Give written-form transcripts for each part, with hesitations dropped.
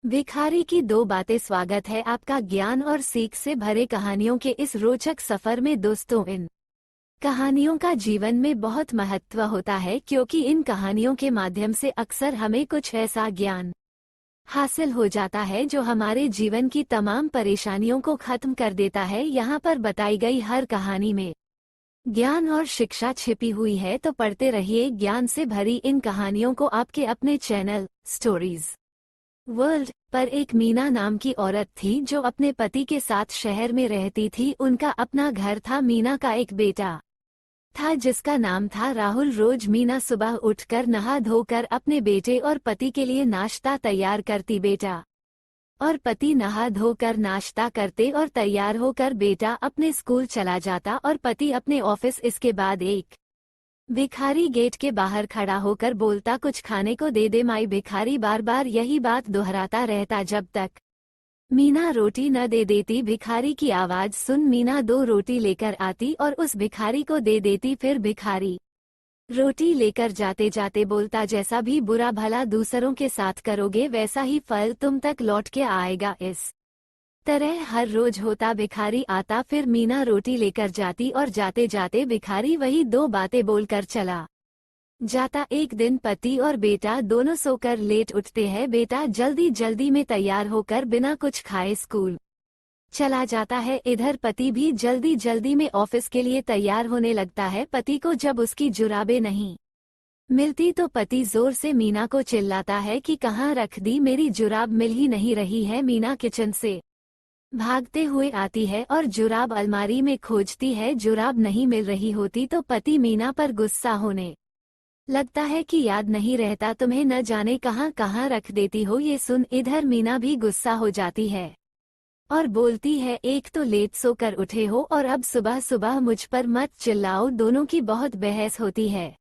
भिखारी की दो बातें। स्वागत है आपका ज्ञान और सीख से भरे कहानियों के इस रोचक सफर में। दोस्तों, इन कहानियों का जीवन में बहुत महत्व होता है क्योंकि इन कहानियों के माध्यम से अक्सर हमें कुछ ऐसा ज्ञान हासिल हो जाता है जो हमारे जीवन की तमाम परेशानियों को खत्म कर देता है। यहाँ पर बताई गई हर कहानी में ज्ञान और शिक्षा छिपी हुई है, तो पढ़ते रहिए। ज्ञान से भरी इन कहानियों को आपके अपने चैनल स्टोरीज वर्ल्ड पर। एक मीना नाम की औरत थी जो अपने पति के साथ शहर में रहती थी। उनका अपना घर था। मीना का एक बेटा था जिसका नाम था राहुल। रोज मीना सुबह उठकर नहा धोकर अपने बेटे और पति के लिए नाश्ता तैयार करती। बेटा और पति नहा धोकर नाश्ता करते और तैयार होकर बेटा अपने स्कूल चला जाता और पति अपने ऑफिस। इसके बाद एक भिखारी गेट के बाहर खड़ा होकर बोलता, कुछ खाने को दे दे माई। भिखारी बार बार यही बात दोहराता रहता जब तक मीना रोटी न दे देती। भिखारी की आवाज सुन मीना दो रोटी लेकर आती और उस भिखारी को दे देती। फिर भिखारी रोटी लेकर जाते जाते बोलता, जैसा भी बुरा भला दूसरों के साथ करोगे वैसा ही फल तुम तक लौट के आएगा। इस तरह हर रोज होता। भिखारी आता, फिर मीना रोटी लेकर जाती और जाते जाते भिखारी वही दो बातें बोलकर चला जाता। एक दिन पति और बेटा दोनों सोकर लेट उठते हैं। बेटा जल्दी जल्दी में तैयार होकर बिना कुछ खाए स्कूल चला जाता है। इधर पति भी जल्दी जल्दी में ऑफिस के लिए तैयार होने लगता है। पति को जब उसकी जुराबें नहीं मिलती तो पति जोर से मीना को चिल्लाता है कि कहाँ रख दी, मेरी जुराब मिल ही नहीं रही है। मीना किचन से भागते हुए आती है और जुराब अलमारी में खोजती है। जुराब नहीं मिल रही होती तो पति मीना पर गुस्सा होने लगता है कि याद नहीं रहता तुम्हें, न जाने कहाँ कहाँ रख देती हो। ये सुन इधर मीना भी गुस्सा हो जाती है और बोलती है, एक तो लेट सोकर उठे हो और अब सुबह सुबह मुझ पर मत चिल्लाओ। दोनों की बहुत बहस होती है।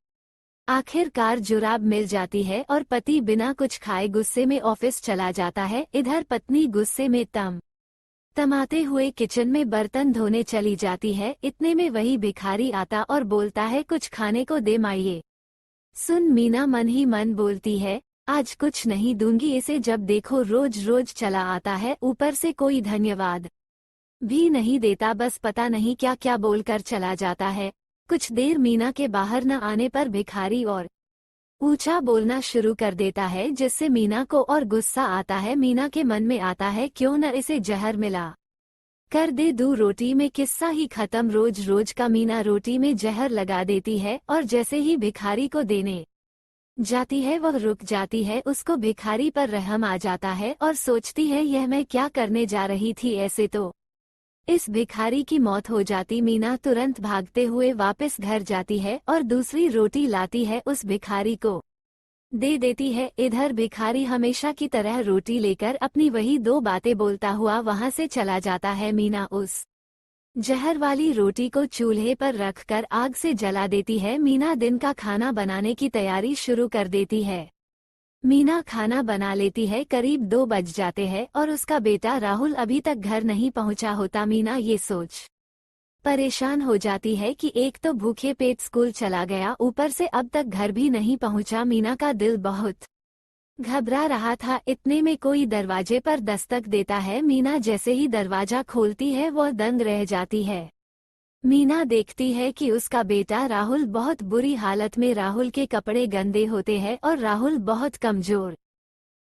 आखिरकार जुराब मिल जाती है और पति बिना कुछ खाए गुस्से में ऑफिस चला जाता है। इधर पत्नी गुस्से में तमाते हुए किचन में बर्तन धोने चली जाती है। इतने में वही भिखारी आता और बोलता है, कुछ खाने को दे माइए। सुन मीना मन ही मन बोलती है, आज कुछ नहीं दूंगी इसे, जब देखो रोज रोज चला आता है, ऊपर से कोई धन्यवाद भी नहीं देता, बस पता नहीं क्या क्या बोलकर चला जाता है। कुछ देर मीना के बाहर न आने पर भिखारी और ऊंचा बोलना शुरू कर देता है जिससे मीना को और गुस्सा आता है। मीना के मन में आता है, क्यों न इसे जहर मिला कर दे दूं। रोटी में किस्सा ही खत्म। रोज रोज का मीना रोटी में जहर लगा देती है और जैसे ही भिखारी को देने जाती है वह रुक जाती है। उसको भिखारी पर रहम आ जाता है और सोचती है, यह मैं क्या करने जा रही थी, ऐसे तो इस भिखारी की मौत हो जाती। मीना तुरंत भागते हुए वापस घर जाती है और दूसरी रोटी लाती है, उस भिखारी को दे देती है। इधर भिखारी हमेशा की तरह रोटी लेकर अपनी वही दो बातें बोलता हुआ वहां से चला जाता है। मीना उस जहर वाली रोटी को चूल्हे पर रखकर आग से जला देती है। मीना दिन का खाना बनाने की तैयारी शुरू कर देती है। मीना खाना बना लेती है। करीब 2 बज जाते हैं और उसका बेटा राहुल अभी तक घर नहीं पहुंचा होता। मीना ये सोच परेशान हो जाती है कि एक तो भूखे पेट स्कूल चला गया, ऊपर से अब तक घर भी नहीं पहुंचा। मीना का दिल बहुत घबरा रहा था। इतने में कोई दरवाजे पर दस्तक देता है। मीना जैसे ही दरवाजा खोलती है वह दंग रह जाती है। मीना देखती है कि उसका बेटा राहुल बहुत बुरी हालत में। राहुल के कपड़े गंदे होते हैं और राहुल बहुत कमजोर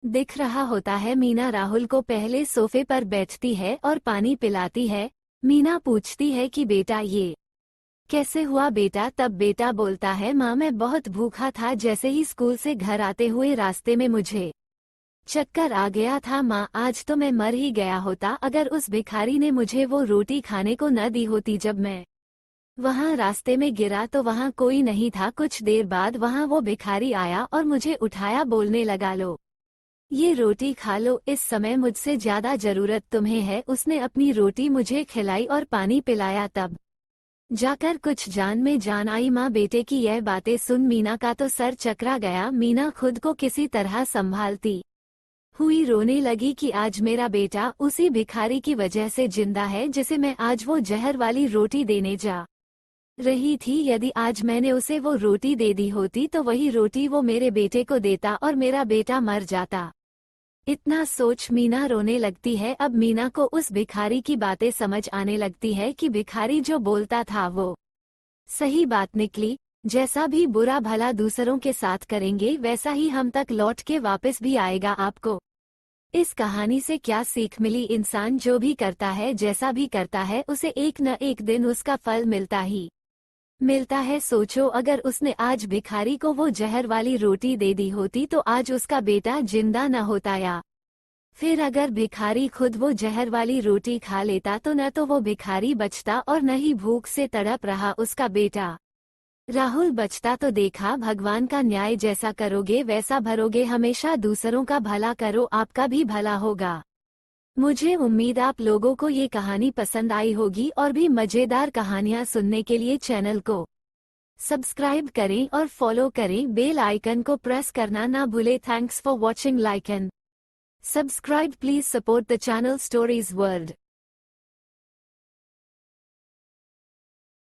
दिख रहा होता है। मीना राहुल को पहले सोफे पर बैठती है और पानी पिलाती है। मीना पूछती है कि बेटा ये कैसे हुआ बेटा? तब बेटा बोलता है, माँ मैं बहुत भूखा था, जैसे ही स्कूल से घर आते हुए रास्ते में मुझे चक्कर आ गया था। माँ आज तो मैं मर ही गया होता अगर उस भिखारी ने मुझे वो रोटी खाने को न दी होती। जब मैं वहाँ रास्ते में गिरा तो वहाँ कोई नहीं था। कुछ देर बाद वहाँ वो भिखारी आया और मुझे उठाया, बोलने लगा, लो ये रोटी खा लो, इस समय मुझसे ज्यादा जरूरत तुम्हें है। उसने अपनी रोटी मुझे खिलाई और पानी पिलाया, तब जाकर कुछ जान में जान आई। माँ बेटे की यह बातें सुन मीना का तो सर चकरा गया। मीना खुद को किसी तरह संभालती हुई रोने लगी कि आज मेरा बेटा उसी भिखारी की वजह से जिंदा है जिसे मैं आज वो जहर वाली रोटी देने जा रही थी। यदि आज मैंने उसे वो रोटी दे दी होती तो वही रोटी वो मेरे बेटे को देता और मेरा बेटा मर जाता। इतना सोच मीना रोने लगती है। अब मीना को उस भिखारी की बातें समझ आने लगती है कि भिखारी जो बोलता था वो सही बात निकली। जैसा भी बुरा भला दूसरों के साथ करेंगे वैसा ही हम तक लौट के वापस भी आएगा। आपको इस कहानी से क्या सीख मिली? इंसान जो भी करता है, जैसा भी करता है, उसे एक न एक दिन उसका फल मिलता ही मिलता है। सोचो, अगर उसने आज भिखारी को वो जहर वाली रोटी दे दी होती तो आज उसका बेटा जिंदा न होता, या फिर अगर भिखारी खुद वो जहर वाली रोटी खा लेता तो न तो वो भिखारी बचता और न ही भूख से तड़प रहा उसका बेटा राहुल बचता। तो देखा, भगवान का न्याय, जैसा करोगे वैसा भरोगे। हमेशा दूसरों का भला करो, आपका भी भला होगा। मुझे उम्मीद आप लोगों को ये कहानी पसंद आई होगी। और भी मजेदार कहानियाँ सुनने के लिए चैनल को सब्सक्राइब करें और फॉलो करें। बेल आइकन को प्रेस करना ना भूलें। Thanks for watching. Like and subscribe. Please support the channel Stories World.